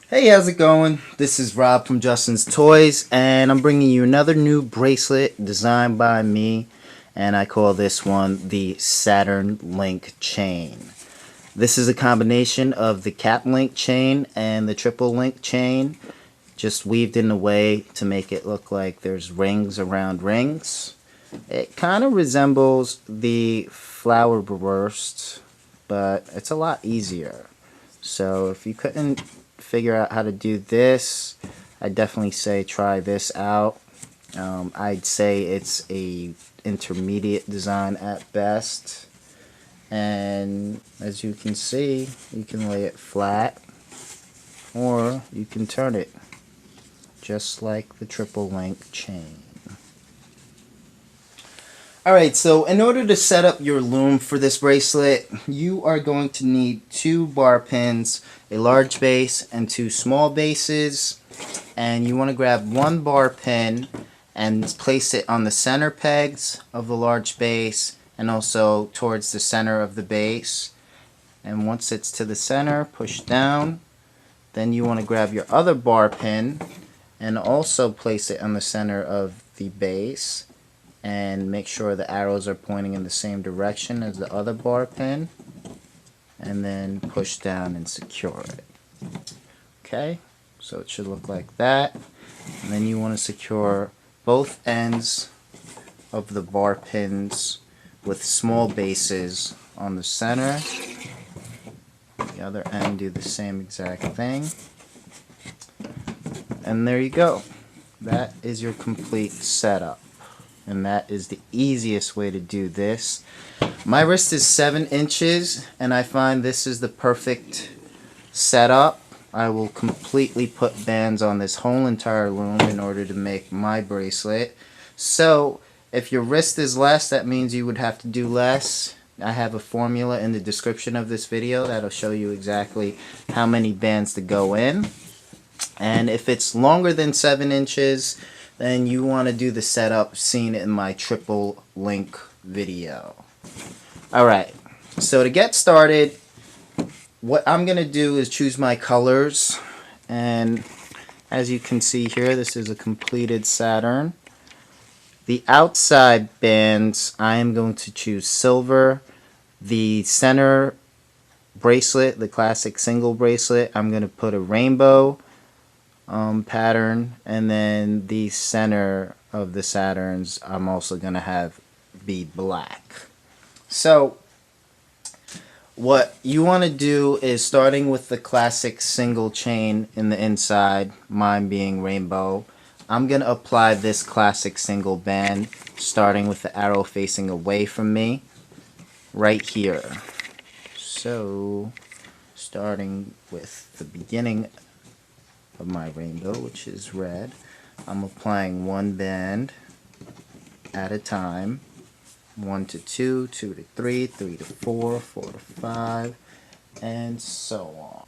Hey, how's it going? This is Rob from Justin's Toys, and I'm bringing you another new bracelet designed by me, and I call this one the Saturn Link Chain. This is a combination of the cap link chain and the triple link chain, just weaved in a way to make it look like there's rings around rings. It kind of resembles the flower burst, but it's a lot easier. So if you couldn't figure out how to do this, I definitely say try this out. I'd say it's a intermediate design at best, and as you can see, you can lay it flat or you can turn it just like the triple link chain. Alright, so in order to set up your loom for this bracelet, you are going to need 2 bar pins, a large base, and 2 small bases. And you want to grab 1 bar pin and place it on the center pegs of the large base and also towards the center of the base. And once it's to the center, push down. Then you want to grab your other bar pin and also place it on the center of the base. And make sure the arrows are pointing in the same direction as the other bar pin, and then push down and secure it. Okay, so it should look like that. And then you want to secure both ends of the bar pins with small bases on the center. The other end, do the same exact thing. And there you go. That is your complete setup. And that is the easiest way to do this. My wrist is 7 inches, and I find this is the perfect setup. I will completely put bands on this whole entire loom in order to make my bracelet. So if your wrist is less, that means you would have to do less. I have a formula in the description of this video that'll show you exactly how many bands to go in. And if it's longer than 7 inches, then you want to do the setup seen in my triple link video. Alright, so to get started, what I'm going to do is choose my colors. And as you can see here, this is a completed Saturn. The outside bands, I am going to choose silver. The center bracelet, the classic single bracelet, I'm going to put a rainbow pattern, and then the center of the Saturns I'm also going to have be black. So what you want to do is, starting with the classic single chain in the inside, mine being rainbow, I'm going to apply this classic single band starting with the arrow facing away from me right here. So starting with the beginning of my rainbow, which is red, I'm applying 1 band at a time. 1 to 2, 2 to 3, 3 to 4, 4 to 5, and so on.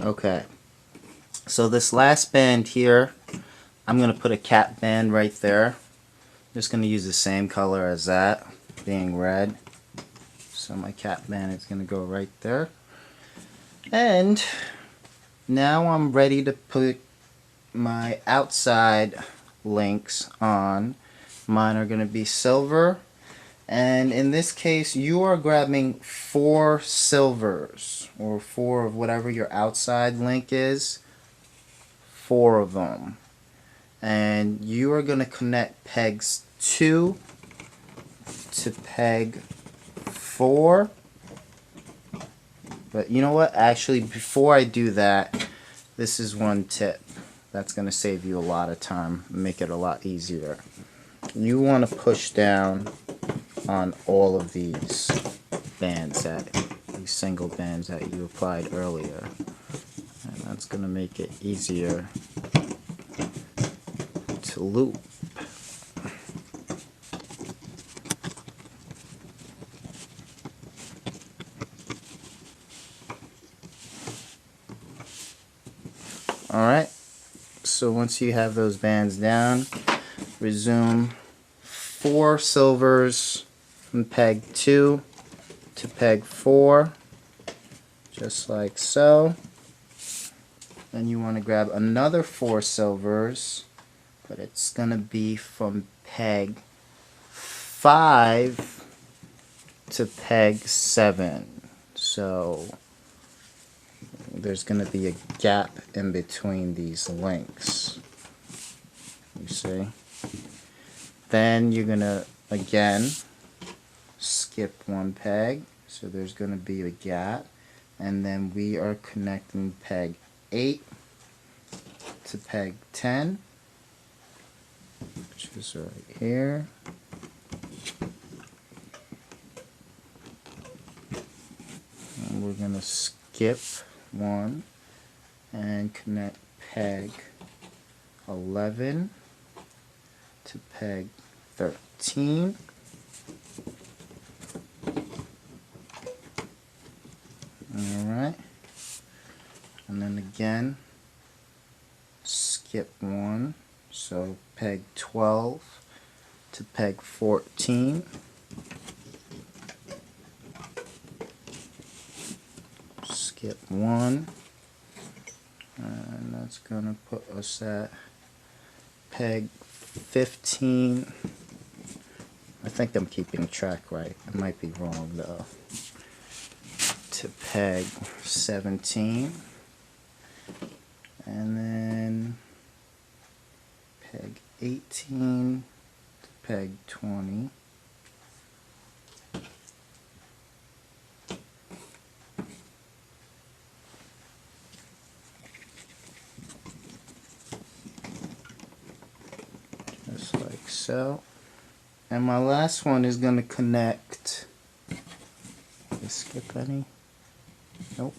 Okay, so this last band here, I'm going to put a cap band right there. Just going to use the same color as that, being red. So my cap band is going to go right there. And now I'm ready to put my outside links on. Mine are going to be silver. And in this case, you are grabbing 4 silvers, or 4 of whatever your outside link is. 4 of them. And you are going to connect pegs 2 to peg 4. But you know what? Actually, before I do that, this is one tip. That's going to save you a lot of time, make it a lot easier. You want to push down on all of these bands, these single bands that you applied earlier. And that's going to make it easier to loop. Alright, so once you have those bands down, resume 4 silvers from peg 2 to peg 4, just like so. Then you want to grab another 4 silvers, but it's going to be from peg 5 to peg 7. So there's going to be a gap in between these links. You see? Then you're going to again skip 1 peg, so there's going to be a gap, and then we are connecting peg 8 to peg 10, which is right here. And we're going to skip 1 and connect peg 11 to peg 13. Alright, and then again skip 1, so peg 12 to peg 14. Skip 1, and that's going to put us at peg 15. I think I'm keeping track right. I might be wrong though. To peg 17, and then peg 18 to peg 20. Just like so. And my last one is going to connect. Did I skip any? Nope.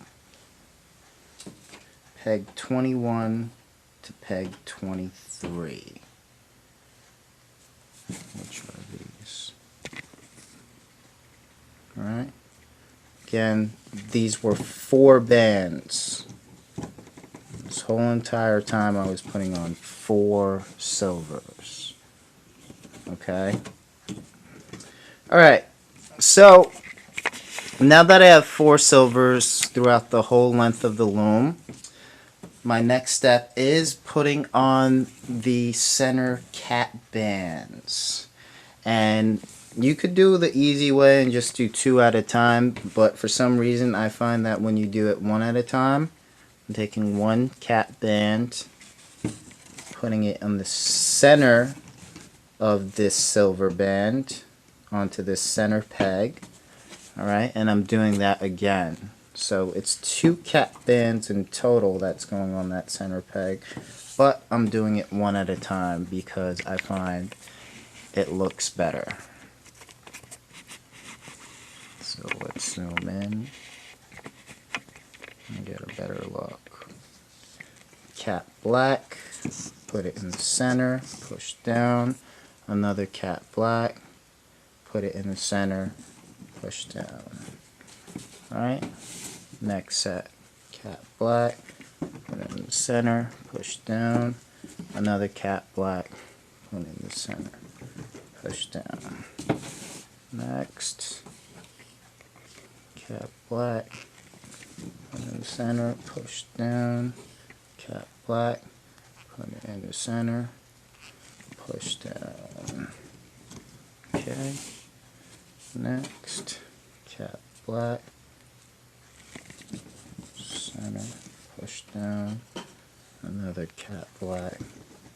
Peg 21 to peg 23. Which are these? Alright. Again, these were 4 bands. This whole entire time I was putting on 4 silvers. Okay? Alright, so now that I have 4 silvers throughout the whole length of the loom, my next step is putting on the center cap bands. And you could do the easy way and just do 2 at a time, but for some reason I find that when you do it 1 at a time, I'm taking 1 cap band, putting it on the center of this silver band onto this center peg. Alright, and I'm doing that again. So it's 2 cap bands in total that's going on that center peg, but I'm doing it 1 at a time because I find it looks better. So let's zoom in and get a better look. Cap black, put it in the center, push down, another cap black, put it in the center, push down. Alright, next set, cap black, put it in the center, push down, another cap black, put it in the center. push down. Next, cap black, put it in the center, push down, cap black, put it in the center, push down. Okay, next, cap black, center, push down, another cap black,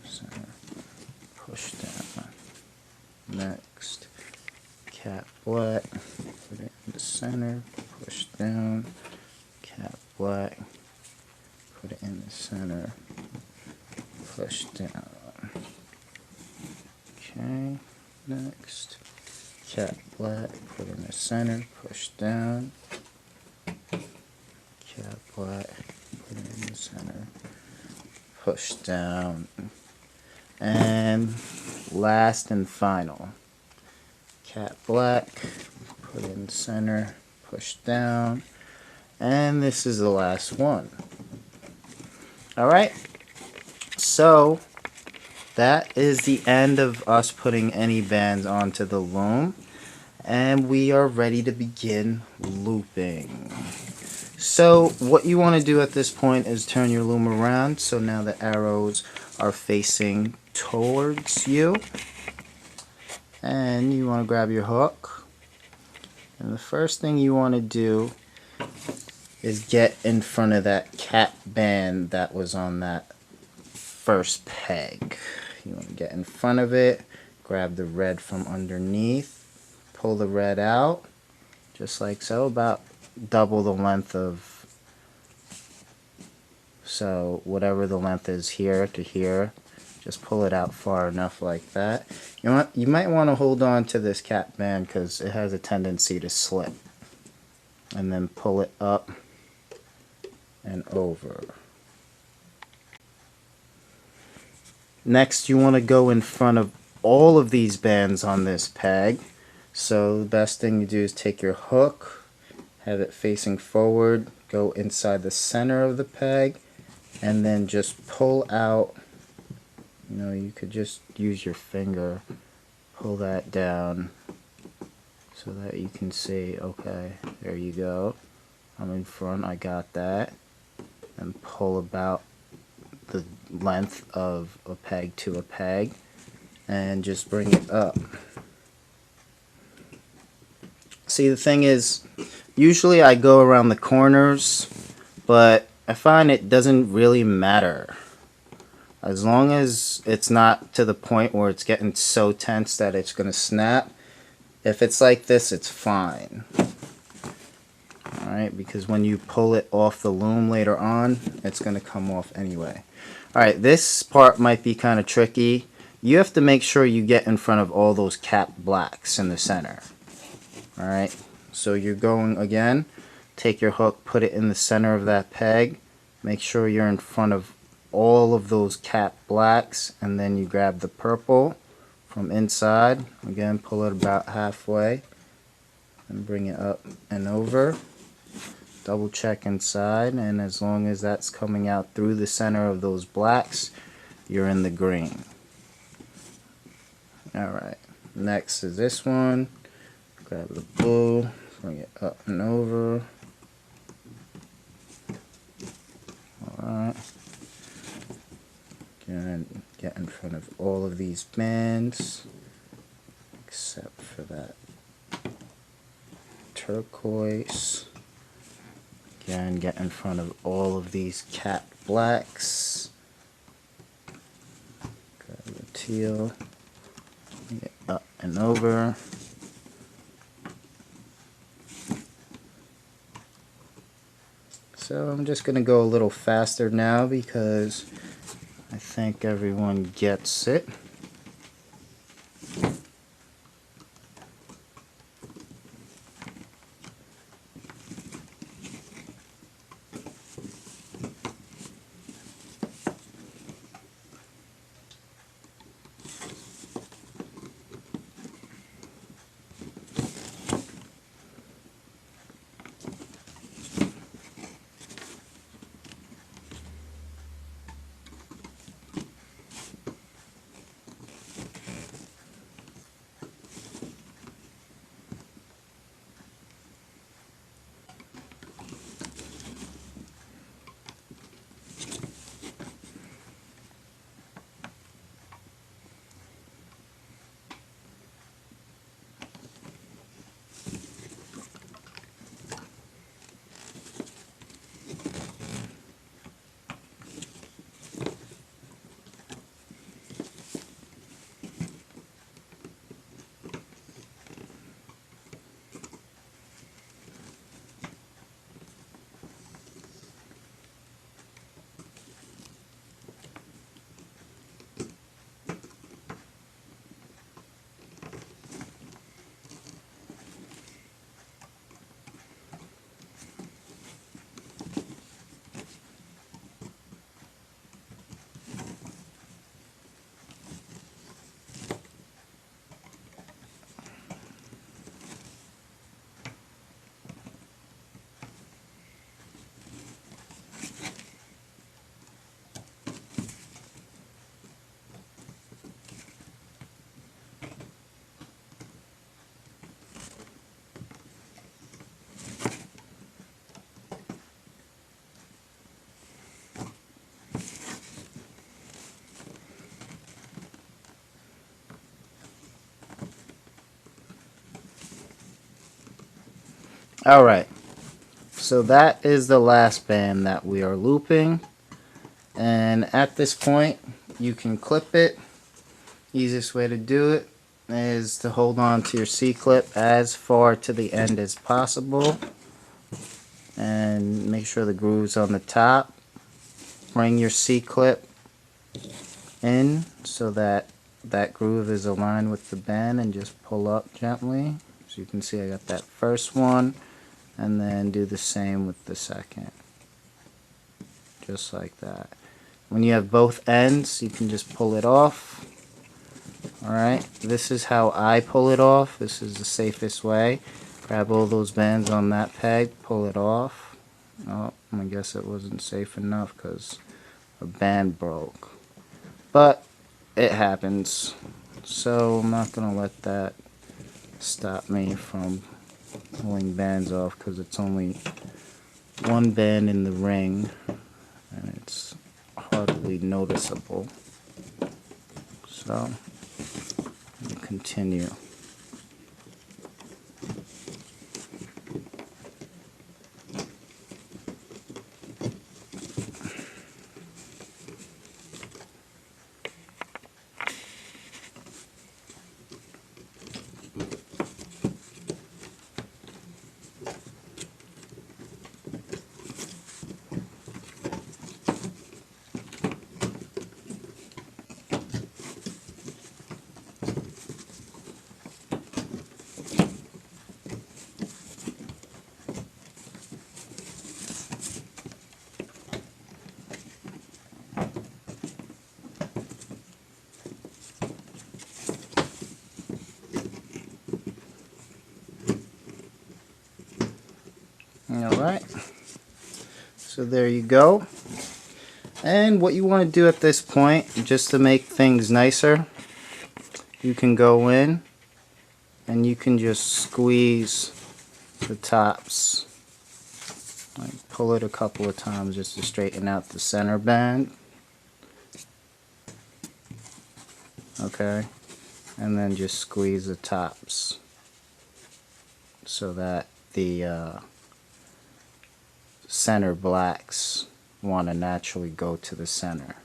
center, push down. Next, cap black, put it in the center, push down, cap black, put it in the center, push down. Okay, next, cap black, put it in the center, push down, cap black, put it in the center, push down. And last and final, cap black, put it in the center, push down, and this is the last one. Alright, so that is the end of us putting any bands onto the loom, and we are ready to begin looping. So what you want to do at this point is turn your loom around so now the arrows are facing towards you, and you want to grab your hook, and the first thing you want to do is get in front of that cap band that was on that first peg. You want to get in front of it, grab the red from underneath, pull the red out just like so, about double the length of, so whatever the length is here to here, just pull it out far enough like that. You might want to hold on to this cap band because it has a tendency to slip, and then pull it up and over. Next, you want to go in front of all of these bands on this peg. So the best thing to do is take your hook, have it facing forward, go inside the center of the peg, and then just pull out. You know, you could just use your finger, pull that down so that you can see, okay, there you go. I'm in front, I got that. And pull about the length of a peg to a peg and just bring it up. See, the thing is, usually I go around the corners, but I find it doesn't really matter. As long as it's not to the point where it's getting so tense that it's going to snap. If it's like this, it's fine. Alright, because when you pull it off the loom later on, it's going to come off anyway. Alright, this part might be kind of tricky. You have to make sure you get in front of all those cap blacks in the center. Alright, so you're going again, take your hook, put it in the center of that peg, make sure you're in front of all of those cap blacks, and then you grab the purple from inside, again pull it about halfway and bring it up and over, double check inside, and as long as that's coming out through the center of those blacks, you're in the green. Alright, next is this one, grab the blue, bring it up and over. Alright. Again, get in front of all of these bands, except for that turquoise. Again, get in front of all of these cap blacks. Grab the teal, bring it up and over. So I'm just going to go a little faster now because I think everyone gets it. Alright, so that is the last band that we are looping. And at this point, you can clip it. Easiest way to do it is to hold on to your C-clip as far to the end as possible. And make sure the groove's on the top. Bring your C-clip in so that that groove is aligned with the band, and just pull up gently. So you can see I got that first one, and then do the same with the second. Just like that. When you have both ends, you can just pull it off. Alright, this is how I pull it off. This is the safest way. Grab all those bands on that peg, pull it off. Oh, I guess it wasn't safe enough because a band broke. But it happens. So I'm not going to let that stop me from pulling bands off, because it's only one band in the ring and it's hardly noticeable. So we'll continue. Alright, so there you go. And what you want to do at this point, just to make things nicer, you can go in and you can just squeeze the tops. Like, pull it a couple of times just to straighten out the center band. Okay, and then just squeeze the tops so that the center blacks want to naturally go to the center.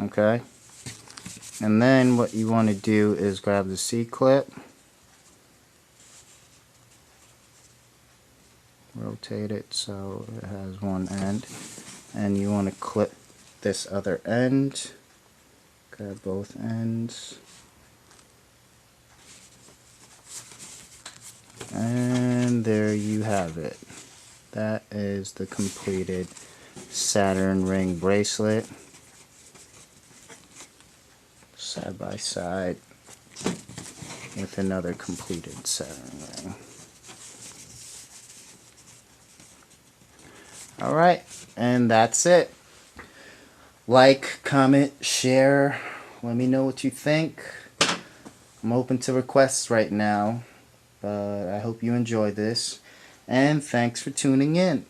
Okay, and then what you want to do is grab the C-clip, rotate it so it has one end, and you want to clip this other end. Grab both ends, and there you have it. That is the completed Saturn ring bracelet, side by side with another completed Saturn ring. Alright, and that's it. Like, comment, share, let me know what you think. I'm open to requests right now, but I hope you enjoyed this, and thanks for tuning in.